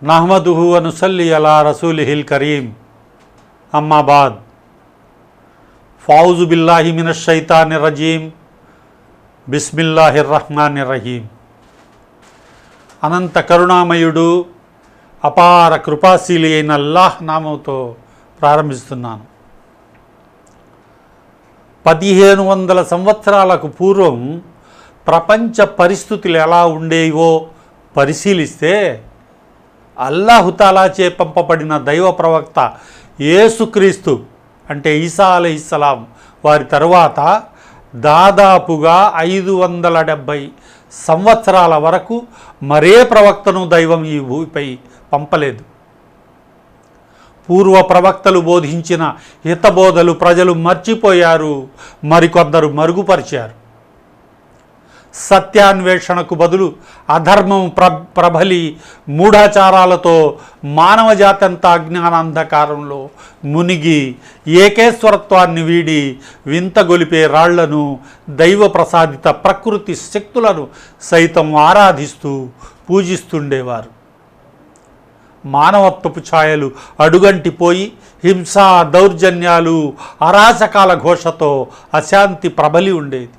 నహ్మదుహు వ నుసల్లి అలా రసూలిహిల్ కరీం. అమ్మా బాద్. ఫౌజు బిల్లాహి మినష్ షైతానిర్ రజీం. బిస్మిల్లాహిర్ రహ్మానిర్ రహీం. అనంత కరుణామయుడు అపార కృపాశీలి అయిన అల్లాహ్ నామంతో ప్రారంభిస్తున్నాను. 1500 సంవత్సరాలకు పూర్వం ప్రపంచ పరిస్థితులు ఎలా ఉండేవో పరిశీలిస్తే అల్లాహుతాలాచే పంపబడిన దైవ ప్రవక్త యేసుక్రీస్తు అంటే ఈసా అలైహిస్సలాం వారి తరువాత దాదాపుగా 570 సంవత్సరాల వరకు మరే ప్రవక్తను దైవం ఈ భూమిపై పంపలేదు. పూర్వ ప్రవక్తలు బోధించిన హితబోధలు ప్రజలు మర్చిపోయారు, మరికొందరు మరుగుపరిచారు. సత్యాన్వేషణకు బదులు అధర్మం ప్రబలి మూఢాచారాలతో మానవజాతంతా అజ్ఞానాంధకారంలో మునిగి ఏకేశ్వరత్వాన్ని వీడి వింతగొలిపే రాళ్లను, దైవ ప్రసాదిత ప్రకృతి శక్తులను సైతం ఆరాధిస్తూ పూజిస్తుండేవారు. మానవత్వపు ఛాయలు అడుగంటిపోయి హింసా దౌర్జన్యాలు అరాచకాల ఘోషతో అశాంతి ప్రబలి ఉండేది.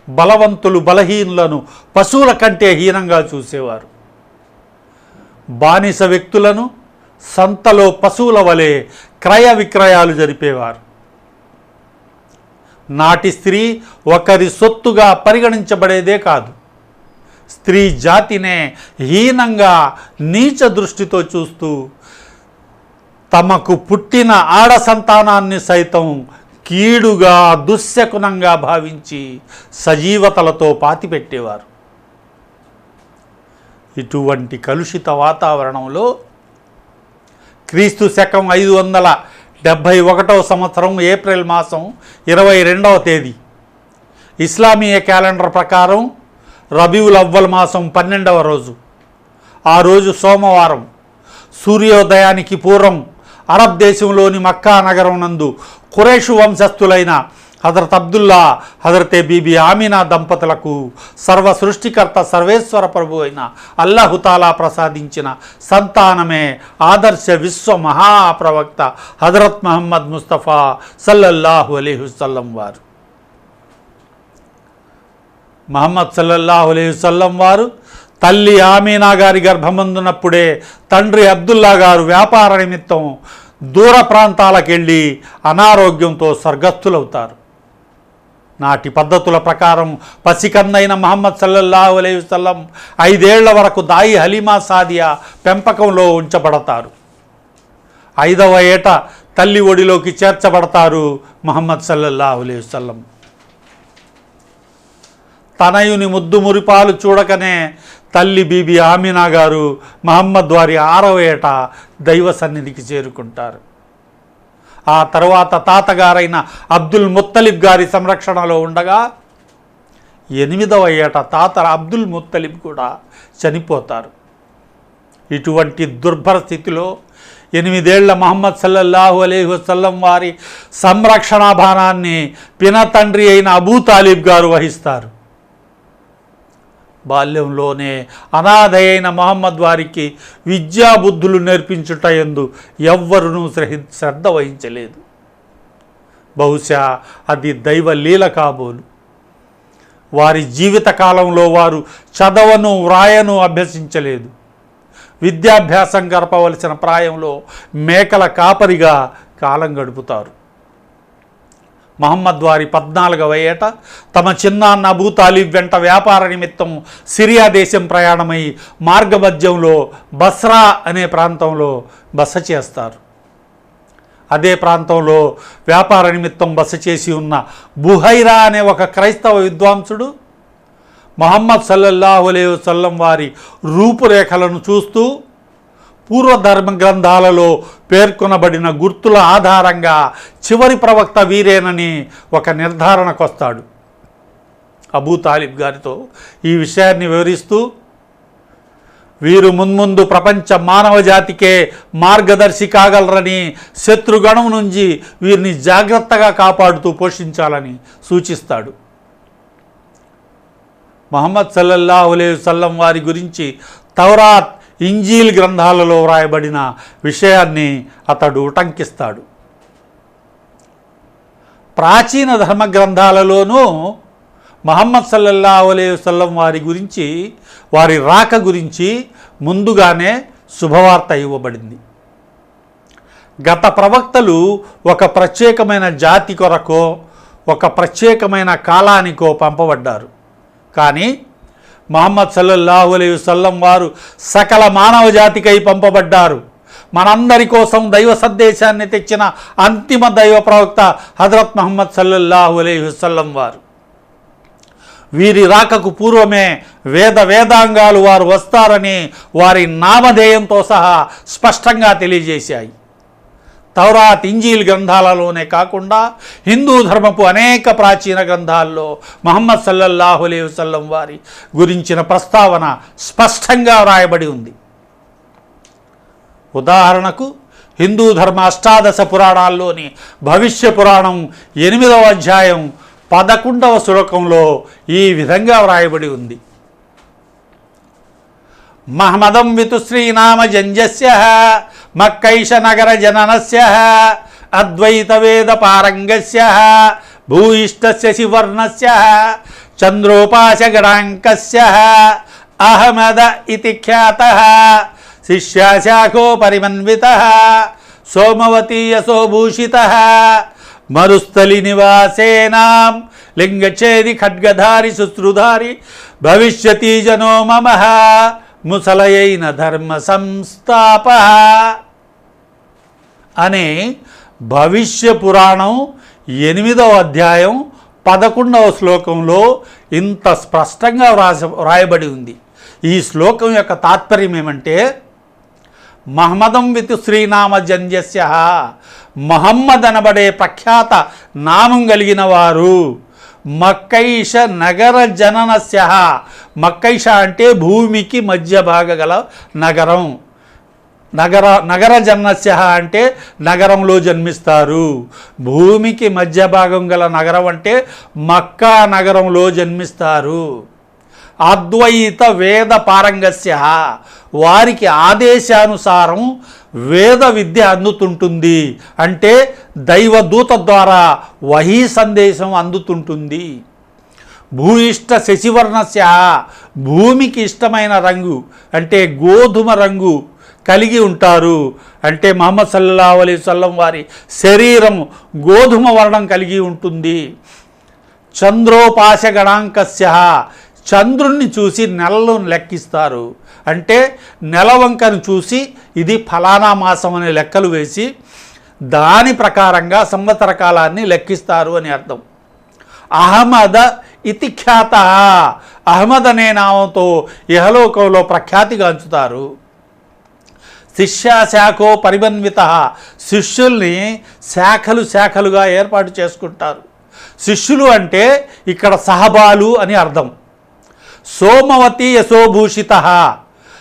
బలవంతులు బలహీనులను పశువుల కంటే హీనంగా చూసేవారు. బానిస వ్యక్తులను సంతలో పశువుల వలె క్రయ విక్రయాలు జరిపేవారు. నాటి స్త్రీ ఒకరి సొత్తుగా పరిగణించబడేదే కాదు, స్త్రీ జాతినే హీనంగా నీచ దృష్టితో చూస్తూ తమకు పుట్టిన ఆడ సంతానాన్ని సైతం కీడుగా దుశ్శకునంగా భావించి సజీవతలతో పాతిపెట్టేవారు. ఇటువంటి కలుషిత వాతావరణంలో క్రీస్తు శకం 571 సంవత్సరం ఏప్రిల్ మాసం 22వ తేదీ ఇస్లామీయ క్యాలెండర్ ప్రకారం రబీఉల్ అవ్వల్ మాసం 12వ రోజు, ఆ రోజు సోమవారం సూర్యోదయానికి పూర్వం అరబ్ దేశంలోని మక్కా నగరం నందు ఖురైషు వంశస్థులైన హజరత్ అబ్దుల్లా, హజరతే బీబీ ఆమినా దంపతులకు సర్వ సృష్టికర్త సర్వేశ్వర ప్రభు అయిన అల్లాహుతాలా ప్రసాదించిన సంతానమే ఆదర్శ విశ్వ మహాప్రవక్త హజరత్ ముహమ్మద్ ముస్తఫా సల్లల్లాహు అలైహి వసల్లం వారు. ముహమ్మద్ సల్లల్లాహు అలైహి వసల్లం వారు తల్లి ఆమీనా గారి గర్భమందున్నప్పుడే తండ్రి అబ్దుల్లా గారు వ్యాపార నిమిత్తం దూర ప్రాంతాలకు వెళ్ళి అనారోగ్యంతో స్వర్గస్థులవుతారు. నాటి పద్ధతుల ప్రకారం పసికన్నైన ముహమ్మద్ సల్లల్లాహు అలైహి వసల్లం 5 ఏళ్ల వరకు దాయి హలీమా సాదియా పెంపకంలో ఉంచబడతారు. 5వ ఏట తల్లి ఒడిలోకి చేర్చబడతారు ముహమ్మద్ సల్లల్లాహు అలైహి వసల్లం. తనయుని ముద్దు మురిపాలు చూడకనే తల్లి బీబీ ఆమినా గారు మహమ్మద్ వారి 6వ ఏట దైవ సన్నిధికి చేరుకుంటారు. ఆ తర్వాత తాతగారైన అబ్దుల్ ముత్తలిబ్ గారి సంరక్షణలో ఉండగా 8వ ఏట తాత అబ్దుల్ ముత్తలిబ్ కూడా చనిపోతారు. ఇటువంటి దుర్భర స్థితిలో 8 ఏళ్ల ముహమ్మద్ సల్లల్లాహు అలైహి వసల్లం వారి సంరక్షణా భారాన్ని పినతండ్రి అయిన అబూ తాలిబ్ గారు వహిస్తారు. బాల్యంలోనే అనాథ అయిన ముహమ్మద్ వారికి విద్యాబుద్ధులు నేర్పించుట యందు ఎవ్వరూ శ్రద్ధ వహించలేదు. బహుశా అది దైవ లీల కాబోలు. వారి జీవితకాలంలో వారు చదవను వ్రాయను అభ్యసించలేదు. విద్యాభ్యాసం గడపవలసిన ప్రాయంలో మేకల కాపరిగా కాలం గడుపుతారు. మహమ్మద్ వారి 14వ ఏట తమ చిన్నాన్న అబూ తాలిబ్ వెంట వ్యాపార నిమిత్తం సిరియా దేశం ప్రయాణమై మార్గమధ్యంలో బస్రా అనే ప్రాంతంలో బస చేస్తారు. అదే ప్రాంతంలో వ్యాపార నిమిత్తం బస చేసి ఉన్న బుహైరా అనే ఒక క్రైస్తవ విద్వాంసుడు ముహమ్మద్ సల్లల్లాహు అలైహి వసల్లం వారి రూపురేఖలను చూస్తూ పూర్వధర్మ గ్రంథాలలో పేర్కొనబడిన గుర్తుల ఆధారంగా చివరి ప్రవక్త వీరేనని ఒక నిర్ధారణకు వస్తాడు. అబూ తాలిబ్ గారితో ఈ విషయాన్ని వివరిస్తూ, వీరు మున్ముందు ప్రపంచ మానవ జాతికే మార్గదర్శి కాగలరని, శత్రుగణం నుంచి వీరిని జాగ్రత్తగా కాపాడుతూ పోషించాలని సూచిస్తాడు. ముహమ్మద్ సల్లల్లాహు అలైహి వసల్లం వారి గురించి తౌరాత్, ఇంజీల్ గ్రంథాలలో వ్రాయబడిన విషయాన్ని అతడు ఉటంకిస్తాడు. ప్రాచీన ధర్మ గ్రంథాలలోనూ ముహమ్మద్ సల్లల్లాహు అలైహి వసల్లం వారి గురించి, వారి రాక గురించి ముందుగానే శుభవార్త ఇవ్వబడింది. గత ప్రవక్తలు ఒక ప్రత్యేకమైన జాతి కొరకో ఒక ప్రత్యేకమైన కాలానికో పంపబడ్డారు. కానీ ముహమ్మద్ సల్లల్లాహు అలైహి వసల్లం వారు సకల మానవ జాతికై పంపబడ్డారు. మనందరి కోసం దైవ సందేశాన్ని తెచ్చిన అంతిమ దైవ ప్రవక్త హజరత్ ముహమ్మద్ సల్లల్లాహు అలైహి వసల్లం వారు. వీరి రాకకు పూర్వమే వేదాంగాలు వారు వస్తారని వారి నామధేయంతో సహా స్పష్టంగా తెలియజేశాయి. తౌరాత్, ఇంజీల్ గ్రంథాలలోనే కాకుండా హిందూ ధర్మపు అనేక ప్రాచీన గ్రంథాల్లో ముహమ్మద్ సల్లల్లాహు అలైహి వసల్లం వారి గురించిన ప్రస్తావన స్పష్టంగా వ్రాయబడి ఉంది. ఉదాహరణకు హిందూ ధర్మ అష్టాదశ పురాణాల్లోని భవిష్య పురాణం 8వ అధ్యాయం 11వ శ్లోకంలో ఈ విధంగా వ్రాయబడి ఉంది. మహ్మదం వితుశ్రీనామ జంజస్య మక్కైష నగర జననస్య అద్వైత వేద పారంగస్య భూయిష్టస్య శివర్ణస్య చంద్రోపాశ గణాంకస్య అహమద ఇతి ఖ్యాతః శిష్యాశాఖో పరిమన్వితః సోమవతీ యశోభూషితః మరుస్థలి నివాసేనాం లింగఛేది ఖడ్గధారి శుశ్రుధారి భవిష్యతి జనో మమః ముసలయైన ధర్మ సంస్థాప అనే భవిష్య పురాణం 8వ అధ్యాయం 11వ శ్లోకంలో ఇంత స్పష్టంగా వ్రాయబడి ఉంది. ఈ శ్లోకం యొక్క తాత్పర్యం ఏమంటే, మహ్మదం వితు శ్రీనామ జంజస్య, మహమ్మద్ అనబడే ప్రఖ్యాత నామం కలిగిన వారు, మక్కైష నగర జననస్య, మక్కైష అంటే భూమికి మధ్య భాగ గల నగరం, నగర జననస్య అంటే నగరంలో జన్మిస్తారు. భూమికి మధ్య భాగం గల నగరం అంటే మక్కా నగరంలో జన్మిస్తారు. అద్వైత వేద పారంగస్య, వారికి ఆదేశానుసారం వేద విద్య అందుతుంటుంది, అంటే దైవదూత ద్వారా వహీ సందేశం అందుతుంటుంది. భూయిష్ట శశివర్ణస్య, భూమికి ఇష్టమైన రంగు అంటే గోధుమ రంగు కలిగి ఉంటారు, అంటే ముహమ్మద్ సల్లల్లాహు అలైహి వసల్లం వారి శరీరం గోధుమ వర్ణం కలిగి ఉంటుంది. చంద్రోపాశ గణాంకస్య, చంద్రుణ్ణి చూసి నెలలను లెక్కిస్తారు, అంటే నెలవంకను చూసి ఇది ఫలానా మాసం అనే లెక్కలు వేసి దాని ప్రకారంగా సంవత్సర కాలాన్ని లెక్కిస్తారు అని అర్థం. అహమద ఇతి ఖ్యాత, అహ్మద్ అనే నామంతో ఇహలోకంలో ప్రఖ్యాతిగాంచుతారు. శిష్యాశాఖో పరిమన్విత, శిష్యుల్ని శాఖలుగా ఏర్పాటు చేసుకుంటారు. శిష్యులు అంటే ఇక్కడ సహబాలు అని అర్థం. సోమవతి యశోభూషిత,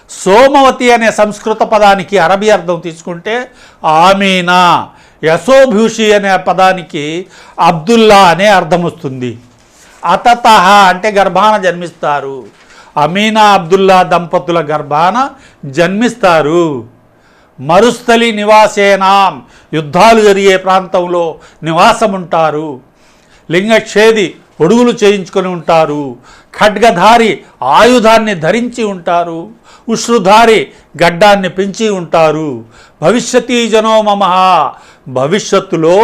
సోమవతి అనే సంస్కృత పదానికి అరబీ అర్థం తీసుకుంటే ఆమీనా, యశోభూషి అనే పదానికి అబ్దుల్లా అనే అర్థం వస్తుంది. అతతః అంటే గర్భాన జన్మిస్తారు, అమీనా అబ్దుల్లా దంపతుల గర్భాన జన్మిస్తారు. మరుస్థలి నివాసేనాం, యుద్ధాలు జరిగే ప్రాంతంలో నివాసం ఉంటారు. లింగఛేది, ఒడుగులు చేయించుకొని ఉంటారు. ఖడ్గధారి, ఆయుధాన్ని ధరించి ఉంటారు. ఉశ్రుధారి, గడ్డాన్ని పెంచి ఉంటారు. భవిష్యతి జనో మమః, భవిష్యత్తులో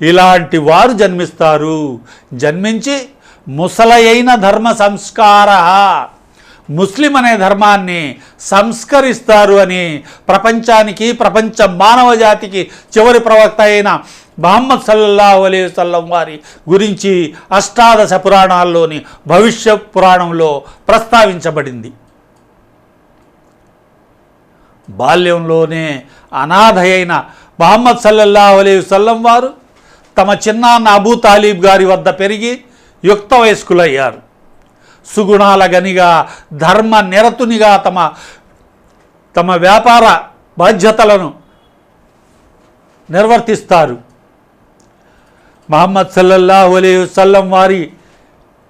ఇలాంటి వారు జన్మిస్తారు. జన్మించి ముసలయైన ధర్మ సంస్కార, ముస్లిం అనే ధర్మాన్ని సంస్కరిస్తారు అని ప్రపంచానికి, ప్రపంచ మానవ జాతికి చివరి ప్రవక్త అయిన ముహమ్మద్ సల్లల్లాహు అలైహి వసల్లం వారి గురించి అష్టాదశ పురాణాల్లోని భవిష్య పురాణంలో ప్రస్తావించబడింది. బాల్యంలోనే అనాథ అయిన ముహమ్మద్ సల్లల్లాహు అలైహి వసల్లం వారు తమ చిన్నాన్న అబూ తాలిబ్ గారి వద్ద పెరిగి యుక్త వయస్కులయ్యారు. సుగుణాల గనిగా, ధర్మ నిరతునిగా తమ వ్యాపార బాధ్యతలను నిర్వర్తిస్తారు. ముహమ్మద్ సల్లల్లాహు అలైహి వసల్లం వారి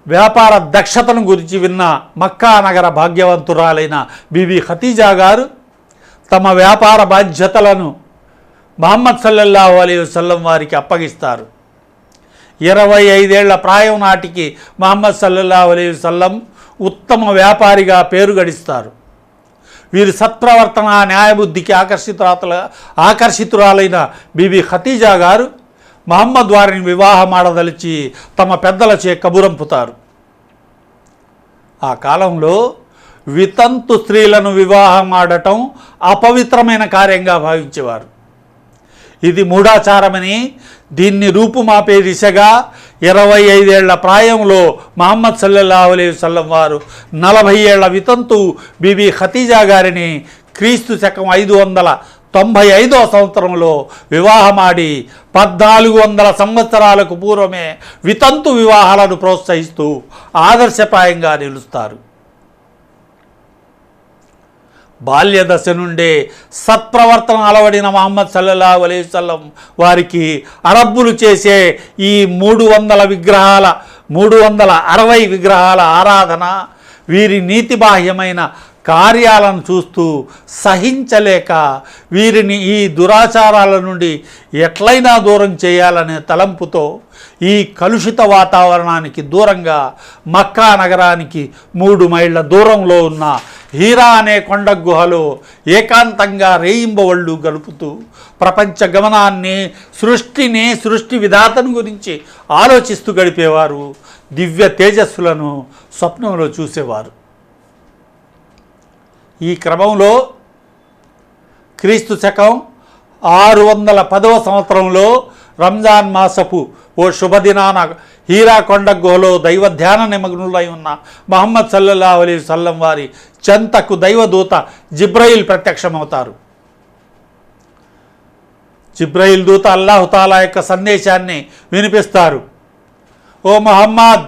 వ్యాపార దక్షతను గురించి విన్న మక్కా నగర భాగ్యవంతురాలైన బీబీ ఖదీజా గారు తమ వ్యాపార బాధ్యతలను ముహమ్మద్ సల్లల్లాహు అలైహి వసల్లం వారికి అప్పగిస్తారు. 25 ఏళ్ల ప్రాయం నాటికి ముహమ్మద్ సల్లల్లాహు అలైహి వసల్లం ఉత్తమ వ్యాపారిగా పేరు గడిస్తారు. వీరి సత్ప్రవర్తన న్యాయబుద్ధికి ఆకర్షితురాలైన బీబీ ఖతీజా గారు మహమ్మద్ వారిని వివాహమాడదలిచి తమ పెద్దలచే కబురంపుతారు. ఆ కాలంలో వితంతు స్త్రీలను వివాహమాడటం అపవిత్రమైన కార్యంగా భావించేవారు. ఇది మూఢాచారమని, దీన్ని రూపుమాపే దిశగా 25 ఏళ్ల ప్రాయంలో ముహమ్మద్ సల్లల్లాహు అలైహి వసల్లం వారు 40 ఏళ్ల వితంతు బీబీ ఖతీజా గారిని క్రీస్తు శకం 595వ సంవత్సరంలో వివాహమాడి 1400 సంవత్సరాలకు పూర్వమే వితంతు వివాహాలను ప్రోత్సహిస్తూ ఆదర్శప్రాయంగా నిలుస్తారు. బాల్య దశ నుండే సత్ప్రవర్తన అలవడిన ముహమ్మద్ సల్లల్లాహు అలైహి వసల్లం వారికి అరబ్బులు చేసే ఈ 360 విగ్రహాల ఆరాధన, వీరి నీతిబాహ్యమైన కార్యాలను చూస్తూ సహించలేక వీరిని ఈ దురాచారాల నుండి ఎట్లయినా దూరం చేయాలనే తలంపుతో ఈ కలుషిత వాతావరణానికి దూరంగా మక్కా నగరానికి 3 మైళ్ళ దూరంలో ఉన్న హీరా అనే కొండ గుహలో ఏకాంతంగా రేయింబవళ్ళు గడుపుతూ ప్రపంచ గమనాన్ని, సృష్టి విధాతను గురించి ఆలోచిస్తూ గడిపేవారు. దివ్య తేజస్సులను స్వప్నంలో చూసేవారు. ఈ క్రమంలో క్రీస్తు శకం 610వ సంవత్సరంలో రంజాన్ మాసపు ఓ శుభదినాన హీరా కొండ గుహలో దైవ ధ్యాన నిమగ్నులై ఉన్న ముహమ్మద్ సల్లల్లాహు అలైహి వసల్లం వారి చెంతకు దైవదూత జిబ్రయిల్ ప్రత్యక్షమవుతారు. జిబ్రయిల్ దూత అల్లాహు తాలా యొక్క సందేశాన్ని వినిపిస్తారు. ఓ ముహమ్మద్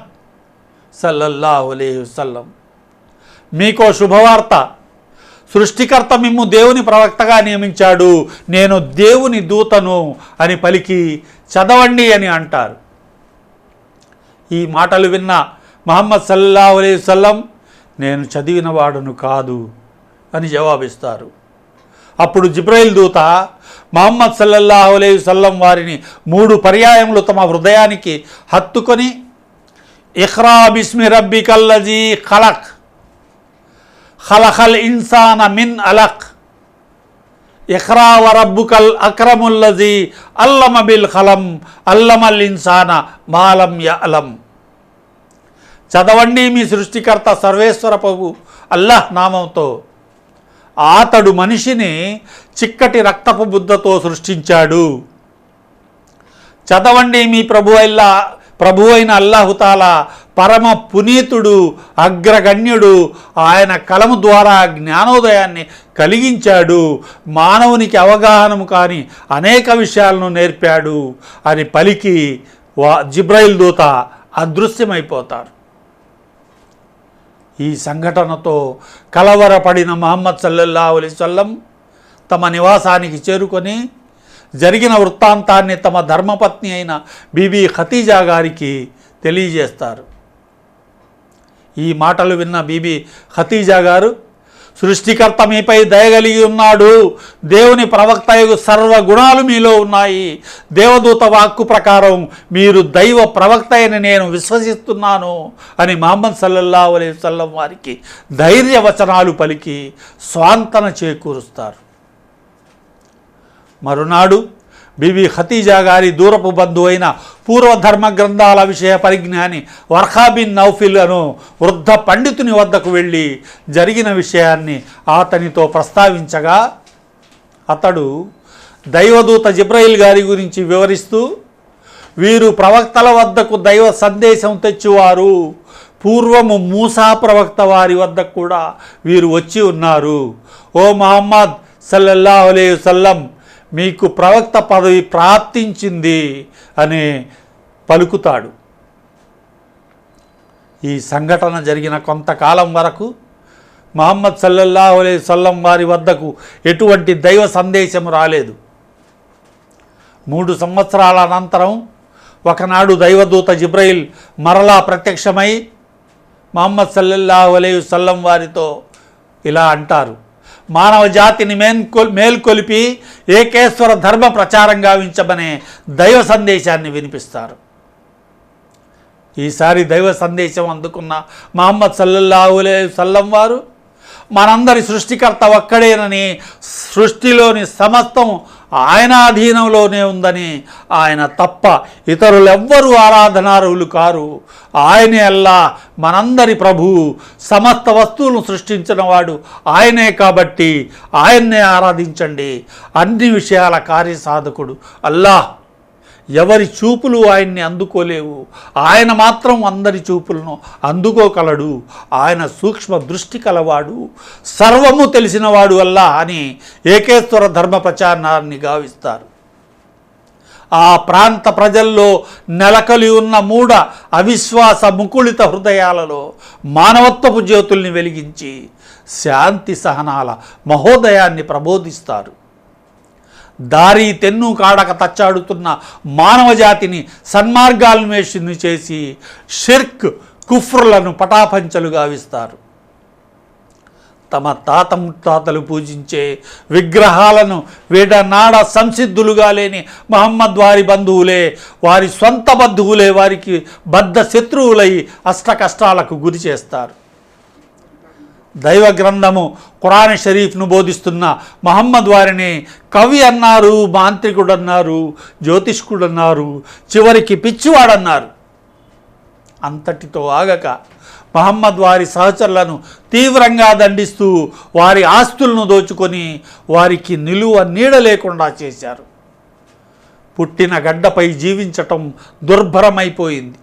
సల్లల్లాహు అలైహి వసల్లం, మీకో శుభవార్త. సృష్టికర్త మిమ్ము దేవుని ప్రవక్తగా నియమించాడు, నేను దేవుని దూతను అని పలికి చదవండి అని అంటారు. ఈ మాటలు విన్న ముహమ్మద్ సల్లల్లాహు అలైహి వసల్లం, నేను చదివిన వాడును కాదు అని జవాబిస్తారు. అప్పుడు జిబ్రయిల్ దూత ముహమ్మద్ సల్లల్లాహు అలైహి వసల్లం వారిని 3 పర్యాయములు తమ హృదయానికి హత్తుకొని, ఇఖ్రా బిస్మి రబ్బికల్లజీ ఖలక్, ఖలఖల్ ఇన్సాన మిన్ అలక్, ఇఖ్రా వ రబ్బుకల్ అక్రముల్లజీ అల్లమ బిల్ ఖలం అల్లమల్ ఇన్సాన మాలం యఅలం. చదవండి, మీ సృష్టికర్త సర్వేశ్వర ప్రభు అల్లాహ్ నామంతో. అతడు మనిషిని చిక్కటి రక్తపు బుద్ధతో సృష్టించాడు. చదవండి, మీ ప్రభు అయిన అల్లాహుతాలా పరమ పునీతుడు, అగ్రగణ్యుడు. ఆయన కలము ద్వారా జ్ఞానోదయాన్ని కలిగించాడు, మానవునికి అవగాహనము కాని అనేక విషయాలను నేర్పాడు అని పలికి జిబ్రయిల్ దూత అదృశ్యమైపోతారు. ఈ సంఘటనతో కలవరపడిన ముహమ్మద్ సల్లల్లాహు అలైహి వసల్లం తమ నివాసానికి చేరుకొని జరిగిన వృత్తాంతాన్ని తమ ధర్మపత్ని అయిన బీబీ ఖతీజా గారికి తెలియజేస్తారు. ఈ మాటలు విన్న బీబీ ఖతీజా గారు, సృష్టికర్త మీపై దయగలిగి ఉన్నాడు, దేవుని ప్రవక్తయగు సర్వగుణాలు మీలో ఉన్నాయి, దేవదూత వాక్కు ప్రకారం మీరు దైవ ప్రవక్త అని నేను విశ్వసిస్తున్నాను అని ముహమ్మద్ సల్లల్లాహు అలైహి వసల్లం వారికి ధైర్యవచనాలు పలికి స్వాంతన చేకూరుస్తారు. మరునాడు బీబీ ఖతీజా గారి దూరపు బంధువైన పూర్వధర్మ గ్రంథాల విషయ పరిజ్ఞాని వర్ఖా బిన్ నౌఫిల్ అను వృద్ధ పండితుని వద్దకు వెళ్ళి జరిగిన విషయాన్ని అతనితో ప్రస్తావించగా, అతడు దైవదూత జిబ్రయిల్ గారి గురించి వివరిస్తూ, వీరు ప్రవక్తల వద్దకు దైవ సందేశం తెచ్చువారు, పూర్వము మూసా ప్రవక్త వారి వద్దకు కూడా వీరు వచ్చి ఉన్నారు. ఓ ముహమ్మద్ సల్లల్లాహు అలైహి వసల్లం, మీకు ప్రవక్త పదవి ప్రాప్తించింది అని పలుకుతాడు. ఈ సంఘటన జరిగిన కొంతకాలం వరకు ముహమ్మద్ సల్లల్లాహు అలైహి వసల్లం వారి వద్దకు ఎటువంటి దైవ సందేశం రాలేదు. 3 సంవత్సరాల అనంతరం ఒకనాడు దైవదూత జిబ్రయిల్ మరలా ప్రత్యక్షమై ముహమ్మద్ సల్లల్లాహు అలైహి వసల్లం వారితో ఇలా అంటారు, మానవ జాతిని మేల్కొలిపి ఏకేశ్వర ధర్మ ప్రచారం గావించమనే దైవ సందేశాన్ని వినిపిస్తారు. ఈసారి దైవ సందేశం అందుకున్న మహమ్మద్ సల్లల్లాహు అలైహి వసల్లం వారు మనందరి సృష్టికర్త ఒక్కడేనని, సృష్టిలోని సమస్తం ఆయన అధీనంలోనే ఉందని, ఆయన తప్ప ఇతరులెవ్వరూ ఆరాధనార్హులు కారు, ఆయనే అల్లా మనందరి ప్రభువు, సమస్త వస్తువులను సృష్టించిన వాడు ఆయనే కాబట్టి ఆయన్నే ఆరాధించండి, అన్ని విషయాల కార్యసాధకుడు అల్లాహ్. ఎవరి చూపులు ఆయన్ని అందుకోలేవు, ఆయన మాత్రం అందరి చూపులను అందుకోగలడు. ఆయన సూక్ష్మ దృష్టి కలవాడు, సర్వము తెలిసినవాడు అల్లా అని ఏకేశ్వర ధర్మ ప్రచారాన్ని గావిస్తారు. ఆ ప్రాంత ప్రజల్లో నెలకలి ఉన్న మూఢ అవిశ్వాస ముకుళిత హృదయాలలో మానవత్వపు జ్యోతుల్ని వెలిగించి శాంతి సహనాల మహోదయాన్ని ప్రబోధిస్తారు. దారి తెన్ను కాడక తచ్చాడుతున్న మానవ జాతిని సన్మార్గాన్వేషణ చేసి షిర్క్ కుఫ్రులను పటాపంచలు గావిస్తారు. తమ తాత ముత్తాతలు పూజించే విగ్రహాలను వీడనాడ సంసిద్ధులుగా లేని మహమ్మద్ వారి బంధువులే, వారి సొంత బంధువులే వారికి బద్ధ శత్రువులై అష్ట కష్టాలకు గురి చేస్తారు. దైవ గ్రంథము ఖురాన్ షరీఫ్ను బోధిస్తున్న మహమ్మద్ వారిని కవి అన్నారు, మాంత్రికుడు అన్నారు, జ్యోతిష్కుడు అన్నారు, చివరికి పిచ్చివాడన్నారు. అంతటితో ఆగక మహమ్మద్ వారి సహచరులను తీవ్రంగా దండిస్తూ వారి ఆస్తులను దోచుకొని వారికి నిలువ నీడ లేకుండా చేశారు. పుట్టిన గడ్డపై జీవించటం దుర్భరమైపోయింది.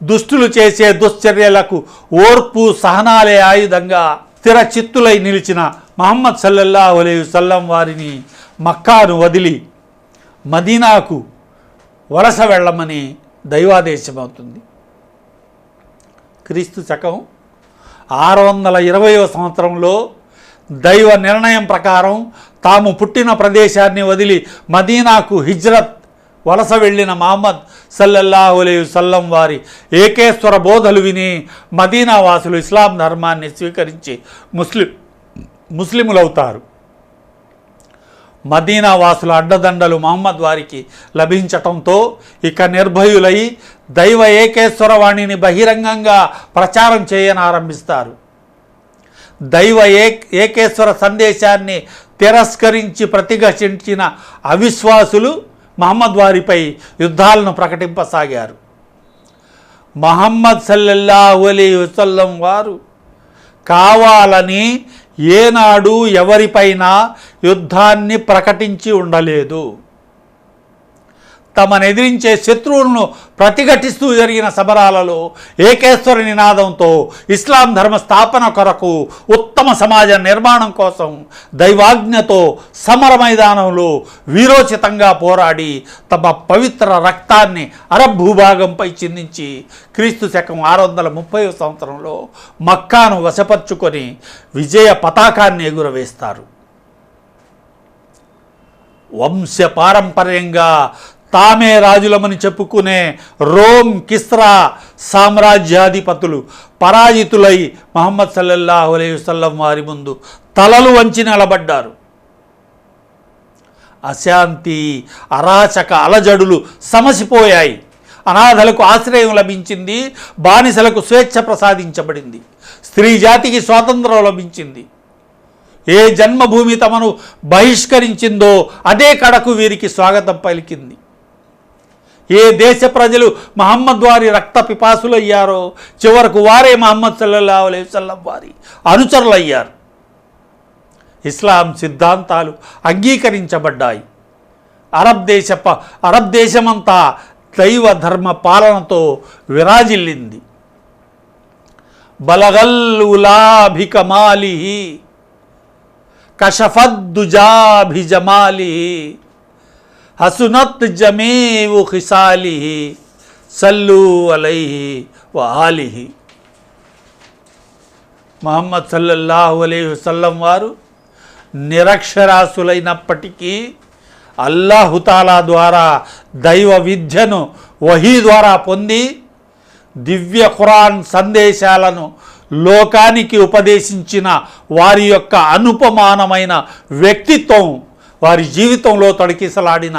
దుష్టులు చేసే దుశ్చర్యలకు ఓర్పు సహనాలే ఆయుధంగా స్థిర చిత్తులై నిలిచిన మహమ్మద్ సల్లల్లాహు అలైహి వసల్లం వారిని మక్కాను వదిలి మదీనాకు వలస వెళ్ళమని దైవాదేశమవుతుంది. క్రీస్తు శకం 620వ సంవత్సరంలో దైవ నిర్ణయం ప్రకారం తాము పుట్టిన ప్రదేశాన్ని వదిలి మదీనాకు హిజ్రత్ వలస వెళ్ళిన మహమ్మద్ సల్లల్లాహు అలైహి వసల్లం వారి ఏకేశ్వర బోధలు విని మదీనా వాసులు ఇస్లాం ధర్మాన్ని స్వీకరించి ముస్లిములవుతారు. మదీనా వాసుల అడ్డదండలు మహమ్మద్ వారికి లభించటంతో ఇక నిర్భయులై దైవ ఏకేశ్వరవాణిని బహిరంగంగా ప్రచారం చేయనారంభిస్తారు. దైవ ఏకేశ్వర సందేశాన్ని తిరస్కరించి ప్రతిఘటించిన అవిశ్వాసులు మహమ్మద్ వారిపై యుద్ధాలను ప్రకటింపసాగారు. మహమ్మద్ సల్లల్లాహు అలైహి వసల్లం వారు కావాలని ఏనాడు ఎవరిపైనా యుద్ధాన్ని ప్రకటించి ఉండలేదు. తమను ఎదిరించే శత్రువులను ప్రతిఘటిస్తూ జరిగిన సమరాలలో ఏకేశ్వర నినాదంతో ఇస్లాం ధర్మ స్థాపన కొరకు, ఉత్తమ సమాజ నిర్మాణం కోసం దైవాజ్ఞతో సమర మైదానంలో వీరోచితంగా పోరాడి తమ పవిత్ర రక్తాన్ని అరబ్ భూభాగంపై చిందించి క్రీస్తు శకం 630వ సంవత్సరంలో మక్కాను వశపర్చుకొని విజయ పతాకాన్ని ఎగురవేస్తారు. వంశ పారంపర్యంగా తామే రాజులమని చెప్పుకునే రోమ్, కిస్రా సామ్రాజ్యాధిపతులు పరాజితులై మహమ్మద్ సల్లల్లాహు అలైహి వసల్లం వారి ముందు తలలు వంచి నిలబడ్డారు. అశాంతి, అరాచక అలజడులు సమసిపోయాయి. అనాథలకు ఆశ్రయం లభించింది, బానిసలకు స్వేచ్ఛ ప్రసాదించబడింది, స్త్రీ జాతికి స్వాతంత్రం లభించింది. ఏ జన్మభూమి తమను బహిష్కరించిందో అదే కడకు వీరికి స్వాగతం పలికింది. ఏ దేశ ప్రజలు మహమ్మద్ వారి రక్త పిపాసులయ్యారో చివరకు వారే మహమ్మద్ సల్లల్లాహు అలైహి వసల్లం వారి అనుచరులయ్యారు. ఇస్లాం సిద్ధాంతాలు అంగీకరించబడ్డాయి. అరబ్ దేశమంతా దైవ ధర్మ పాలనతో విరాజిల్లింది. బలగల్ ఉలాభి కమాలిహి కషఫద్దుజాభి జమాలిహి హసునత్ జమీవు ఖిసాలిహి సల్లు అలైహి వ ఆలిహి. మహమ్మద్ సల్లల్లాహు అలైహి వసల్లం వారు నిరక్షరాస్యులైనప్పటికీ అల్లాహుతాలా ద్వారా దైవ విద్యను వహీ ద్వారా పొంది దివ్య ఖురాన్ సందేశాలను లోకానికి ఉపదేశించిన వారి యొక్క అనుపమానమైన వ్యక్తిత్వం, వారి జీవితంలో తొడికిసలాడిన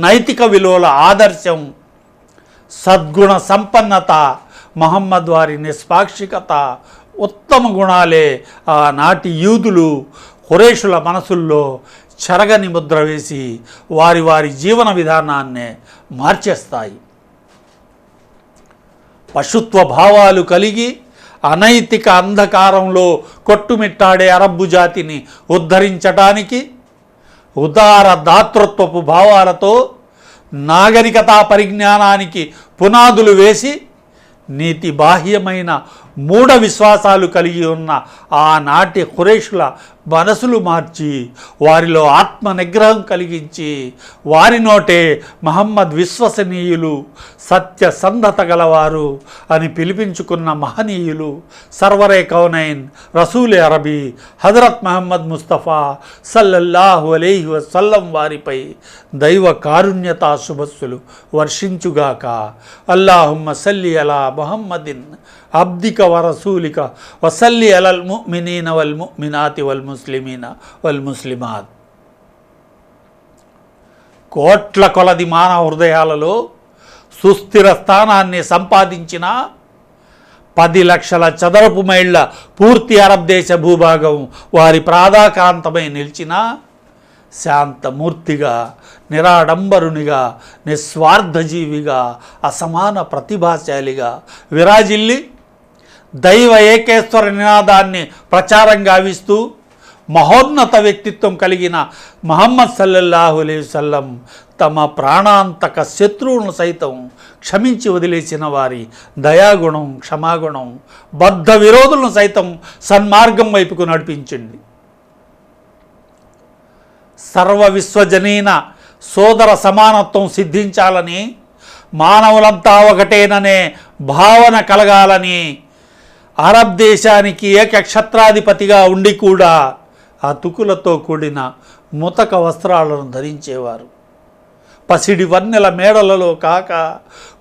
నైతిక విలువల ఆదర్శం, సద్గుణ సంపన్నత, మహమ్మద్ వారి నిష్పాక్షికత, ఉత్తమ గుణాలే ఆనాటి యూదులు ఖురేషుల మనసుల్లో చెరగని ముద్ర వేసి వారి వారి జీవన విధానాన్నే మార్చేస్తాయి. పశుత్వ భావాలు కలిగి అనైతిక అంధకారంలో కొట్టుమిట్టాడే అరబ్బు జాతిని ఉద్ధరించడానికి ఉదార దాతృత్వపు భావాలతో నాగరికతా పరిజ్ఞానానికి పునాదులు వేసి నీతి బాహ్యమైన మూఢ విశ్వాసాలు కలిగి ఉన్న ఆనాటి ఖురేషుల మనసులు మార్చి వారిలో ఆత్మ నిగ్రహం కలిగించి వారి నోటే మహమ్మద్ విశ్వసనీయులు, సత్యసంధత గలవారు అని పిలిపించుకున్న మహనీయులు సర్వరే కౌనైన్ రసూలే అరబీ హజరత్ మహమ్మద్ ముస్తఫా సల్లల్లాహు అలైహి వసల్లం వారిపై దైవ కారుణ్యతా శుభస్సులు వర్షించుగాక. అల్లాహుమ్మ సల్లి అలా ముహమ్మదిన్ అబ్దిక వరసూలిక వసల్లి అలల్ ముమినీన వల్ ముమినాతి వల్ ముస్లిమీన వల్ ముస్లిమాత్. కోట్ల కొలది మానవ హృదయాలలో సుస్థిర స్థానాన్ని సంపాదించిన 10 లక్షల చదరపు మైళ్ళ పూర్తి అరబ్ దేశ భూభాగం వారి ప్రాదాకాంతమై నిలిచిన శాంతమూర్తిగా, నిరాడంబరునిగా, నిస్వార్థజీవిగా, అసమాన ప్రతిభాశాలిగా విరాజిల్లి దైవ ఏకేశ్వర నినాదాన్ని ప్రచారం గావిస్తూ మహోన్నత వ్యక్తిత్వం కలిగిన మహమ్మద్ సల్లల్లాహు అలైహి వసల్లం తమ ప్రాణాంతక శత్రువులను సైతం క్షమించి వదిలేసిన వారి దయాగుణం, క్షమాగుణం బద్ధ విరోధులను సైతం సన్మార్గం వైపుకు నడిపించింది. సర్వ విశ్వజనీన సోదర సమానత్వం సిద్ధించాలని, మానవులంతా ఒకటేననే భావన కలగాలని అరబ్ దేశానికి ఏకక్షత్రాధిపతిగా ఉండి కూడా అతుకులతో కూడిన ముతక వస్త్రాలను ధరించేవారు. పసిడి వన్నెల మేడలలో కాక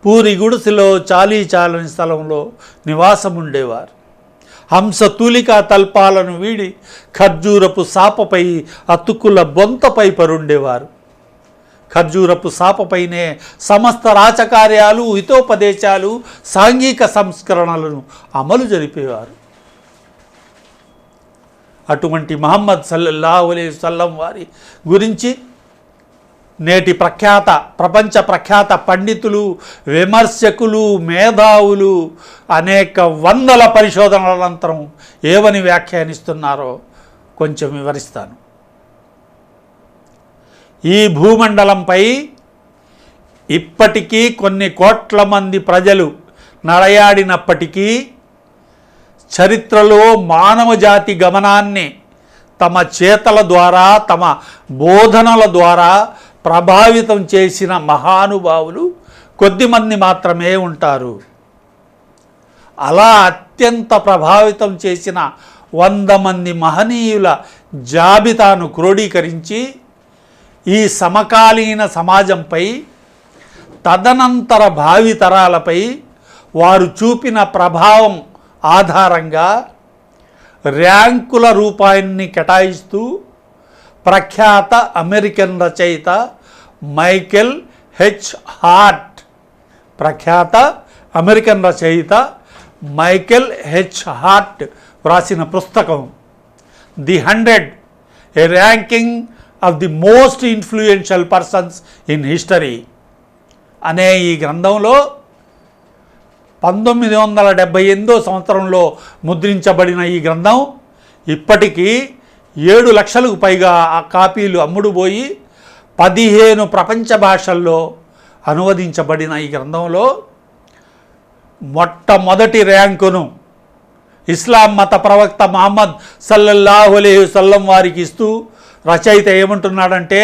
పూరి గుడిసెలో చాలీ చాలని స్థలంలో నివాసముండేవారు. హంసతూలికా తల్పాలను వీడి ఖర్జూరపు సాపపై అతుకుల బొంతపై పరుండేవారు. ఖర్జూరపు సాపపైనే సమస్త రాచకార్యాలు, హితోపదేశాలు, సాంఘిక సంస్కరణలను అమలు జరిపేవారు. అటువంటి మహమ్మద్ సల్లల్లాహు అలైహి వసల్లం వారి గురించి నేటి ప్రపంచ ప్రఖ్యాత పండితులు, విమర్శకులు, మేధావులు అనేక వందల పరిశోధనల అనంతరం ఏమని వ్యాఖ్యానిస్తున్నారో కొంచెం వివరిస్తాను. ఈ భూమండలంపై ఇప్పటికీ కొన్ని కోట్ల మంది ప్రజలు నడయాడినప్పటికీ చరిత్రలో మానవ జాతి గమనాన్ని తమ చేతల ద్వారా, తమ బోధనల ద్వారా ప్రభావితం చేసిన మహానుభావులు కొద్దిమంది మాత్రమే ఉంటారు. అలా అత్యంత ప్రభావితం చేసిన 100 మంది మహనీయుల జాబితాను క్రోడీకరించి ఈ సమకాలీన సమాజంపై, తదనంతర భావితరాలపై వారు చూపిన ప్రభావం ఆధారంగా ర్యాంకుల రూపాన్ని కేటాయిస్తూ ప్రఖ్యాత అమెరికన్ రచయిత మైకెల్ హెచ్ హార్ట్ వ్రాసిన పుస్తకం the 100 A ranking of the most influential persons in history అనే ఈ గ్రంథంలో 1978 సంవత్సరంలో ముద్రించబడిన ఈ గ్రంథం ఇప్పటికీ 7 లక్షలకు పైగా ఆ కాపీలు అమ్ముడుపోయి 15 ప్రపంచ భాషల్లో అనువదించబడిన ఈ గ్రంథంలో మొట్టమొదటి ర్యాంకును ఇస్లాం మత ప్రవక్త మహమ్మద్ సల్లల్లాహు అలైహి వసల్లం వారికి ఇస్తూ రచయిత ఏమంటున్నాడంటే,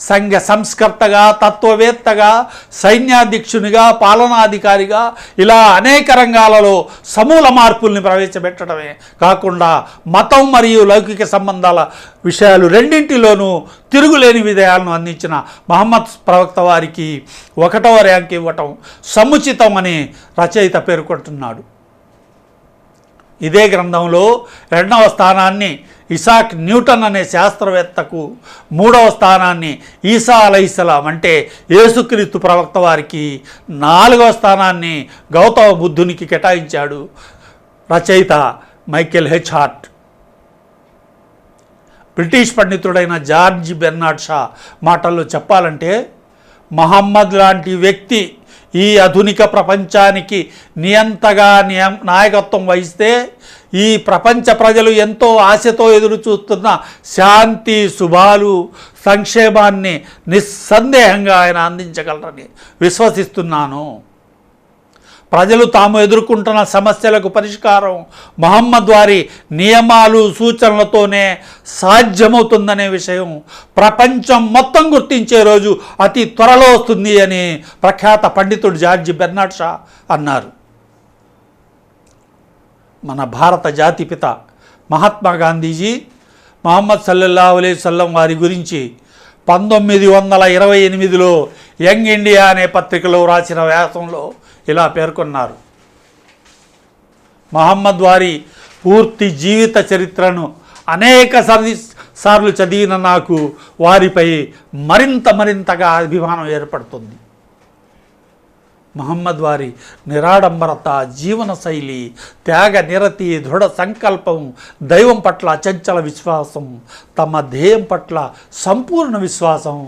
సంఘ సంస్కర్తగా, తత్వవేత్తగా, సైన్యాధ్యక్షునిగా, పాలనాధికారిగా ఇలా అనేక రంగాలలో సమూల మార్పుల్ని ప్రవేశపెట్టడమే కాకుండా మతం మరియు లౌకిక సంబంధాల విషయాలు రెండింటిలోనూ తిరుగులేని విజయాలను అందించిన మహమ్మద్ ప్రవక్త వారికి 1వ ర్యాంక్ ఇవ్వటం సముచితం అని రచయిత పేర్కొంటున్నాడు. ఇదే గ్రంథంలో 2వ స్థానాన్ని ఇసాక్ న్యూటన్ అనే శాస్త్రవేత్తకు, 3వ స్థానాన్ని ఈసా అలైహిస్సలాం అంటే యేసుక్రీస్తు ప్రవక్త వారికి, 4వ స్థానాన్ని గౌతమ బుద్ధునికి కేటాయించాడు రచయిత మైకేల్ హెచ్ హార్ట్. బ్రిటిష్ పండితుడైన జార్జ్ బెర్నార్డ్ షా మాటల్లో చెప్పాలంటే, మహమ్మద్ లాంటి వ్యక్తి ఈ ఆధునిక ప్రపంచానికి నియంతగా నాయకత్వం వహిస్తే ఈ ప్రపంచ ప్రజలు ఎంతో ఆశతో ఎదురు చూస్తున్న శాంతి, శుభాలు, సంక్షేమాన్ని నిస్సందేహంగా ఆయన అందించగలరని విశ్వసిస్తున్నాను. ప్రజలు తాము ఎదుర్కొంటున్న సమస్యలకు పరిష్కారం మహమ్మద్ వారి నియమాలు, సూచనలతోనే సాధ్యమవుతుందనే విషయం ప్రపంచం మొత్తం గుర్తించే రోజు అతి త్వరలో వస్తుంది అని ప్రఖ్యాత పండితుడు జార్జ్ బెర్నార్డ్ షా అన్నారు. మన భారత జాతిపిత మహాత్మా గాంధీజీ మహమ్మద్ సల్లల్లాహు అలైహి వసల్లం వారి గురించి 1928లో యంగ్ ఇండియా అనే పత్రికలో రాసిన వ్యాసంలో ఇలా పేర్కొన్నారు. మహమ్మద్ వారి పూర్తి జీవిత చరిత్రను అనేక సార్లు చదివిన నాకు వారిపై మరింతగా అభిమానం ఏర్పడుతుంది. మహమ్మద్ వారి నిరాడంబరత, జీవన శైలి, త్యాగ నిరతి, దృఢ సంకల్పం, దైవం పట్ల అచంచల విశ్వాసం, తమ ధ్యేయం పట్ల సంపూర్ణ విశ్వాసం,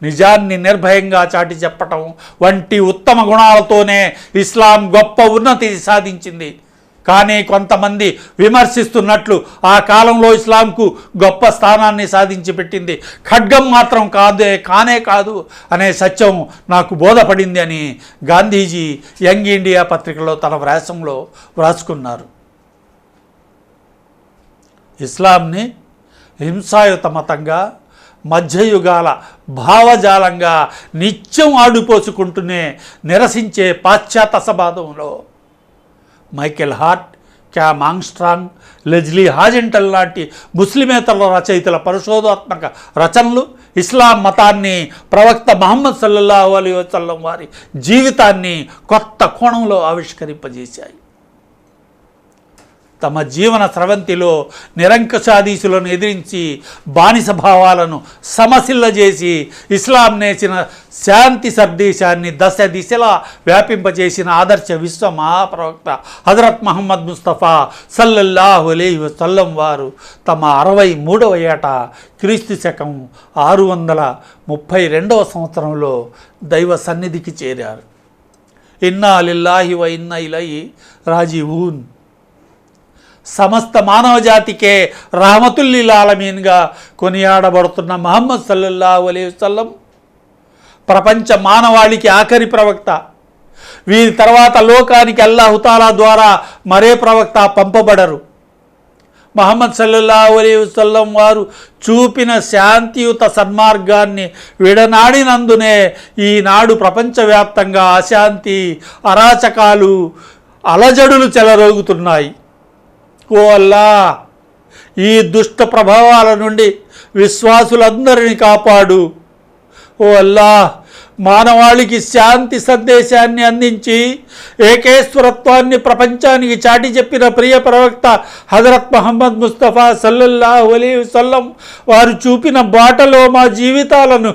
నిజాన్ని నిర్భయంగా చాటి చెప్పటం వంటి ఉత్తమ గుణాలతోనే ఇస్లాం గొప్ప ఉన్నతి సాధించింది. కానీ కొంతమంది విమర్శిస్తున్నట్లు ఆ కాలంలో ఇస్లాంకు గొప్ప స్థానాన్ని సాధించి పెట్టింది ఖడ్గం మాత్రం కానే కాదు అనే సత్యం నాకు బోధపడింది అని గాంధీజీ యంగ్ ఇండియా పత్రికలో తన వ్యాసంలో వ్రాసుకున్నారు. ఇస్లాంని హింసాయుత మతంగా, మధ్యయుగాల భావజాలంగా నిత్యం ఆడిపోసుకుంటూనే నిరసించే పాశ్చాత్య సమాజంలో మైకేల్ హార్ట్, క్యామ్ ఆర్మ్స్ట్రాంగ్, లెజ్లీ హాజెంటల్ లాంటి ముస్లిమేతర రచయితల పరిశోధాత్మక రచనలు ఇస్లాం మతాన్ని, ప్రవక్త మహమ్మద్ సల్లల్లాహు అలైహి వసల్లం వారి జీవితాన్ని కొత్త కోణంలో ఆవిష్కరింపజేశాయి. తమ జీవన స్రవంతిలో నిరంకుశాధీశులను ఎదిరించి బానిస భావాలను సమశిల్లజేసి ఇస్లాం నేసిన శాంతి సందేశాన్ని దశ దిశలా వ్యాపింపజేసిన ఆదర్శ విశ్వ మహాప్రవక్త హజరత్ మహమ్మద్ ముస్తఫా సల్లల్లాహు అలైహి వసల్లం వారు తమ 63వ ఏట క్రీస్తు శకం 632వ సంవత్సరంలో దైవ సన్నిధికి చేరారు. ఇన్నా లిల్లాహి వ ఇన్నా ఇలైహి రాజిఊన్. సమస్త మానవ జాతికే రహమతుల్లిల్ ఆలమీన్గా కొనియాడబడుతున్న మహమ్మద్ సల్లల్లాహు అలైహి వసల్లం ప్రపంచ మానవాళికి ఆఖరి ప్రవక్త. వీరి తర్వాత లోకానికి అల్లాహుతాలా ద్వారా మరే ప్రవక్త పంపబడరు. మహమ్మద్ సల్లల్లాహు అలైహి వసల్లం వారు చూపిన శాంతియుత సన్మార్గాన్ని విడనాడినందునే ఈనాడు ప్రపంచవ్యాప్తంగా అశాంతి, అరాచకాలు, అలజడులు చెలరోగుతున్నాయి. ఓ అల్లా, ఈ దుష్ట ప్రభావాల నుండి విశ్వాసులందరినీ కాపాడు. ఓ అల్లా, మానవాళికి శాంతి సందేశాన్ని అందించి ఏకేశ్వరత్వాన్ని ప్రపంచానికి చాటి చెప్పిన ప్రియ ప్రవక్త హజరత్ మహమ్మద్ ముస్తఫా సల్లల్లాహు అలైహి వసల్లం వారు చూపిన బాటలో మా జీవితాలను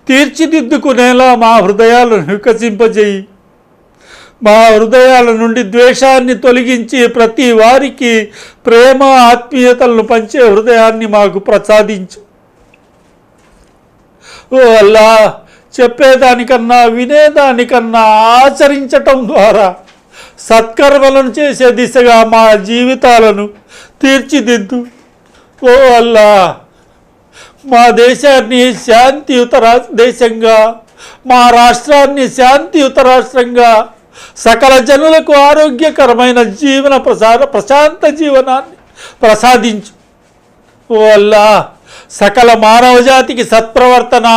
తీర్చిదిద్దుకునేలా మా హృదయాలను వికసింపజేయి. మా హృదయాల నుండి ద్వేషాన్ని తొలగించి ప్రతి వారికి ప్రేమ, ఆత్మీయతలను పంచే హృదయాన్ని మాకు ప్రసాదించు. ఓ అల్లా, చెప్పేదానికన్నా వినేదానికన్నా ఆచరించటం ద్వారా సత్కర్మలను చేసే దిశగా మా జీవితాలను తీర్చిదిద్దు. ఓ అల్లా, మా దేశాన్ని శాంతియుత దేశంగా, మా రాష్ట్రాన్ని శాంతియుత రాష్ట్రంగా, సకల జనులకు ఆరోగ్యకరమైన ప్రశాంత జీవనాన్ని ప్రసాదించు. ఓ అల్లా, సకల మానవ జాతికి సత్ప్రవర్తన,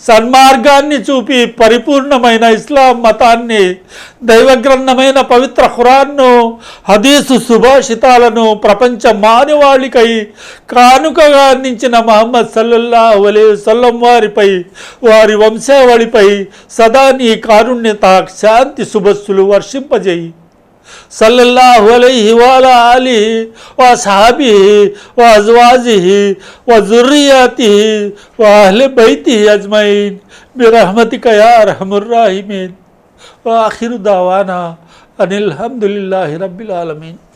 సన్మార్గాన్ని చూపి పరిపూర్ణమైన ఇస్లాం మతాన్ని, దైవగ్రంథమైన పవిత్ర ఖురాన్ను, హదీసు సుభాషితాలను ప్రపంచ మానవాళికై కానుకగా అందించిన మహమ్మద్ సల్లల్లాహు అలైహి వసల్లం వారిపై, వారి వంశావళిపై సదా నీ కారుణ్యత, శాంతి శుభస్సులు వర్షింపజేయి. सल्लल्लाहु अलैहि वाला आलिहि व असहाबिहि व अज़वाजिहि व ज़ुर्रिय्यतिहि व अहले बैतिहि अजमईन बिरहमतिका या अरहमर राहिमीन व आखिरु दावाना अनिल हम्दुलिल्लाहि रब्बिल आलमीन।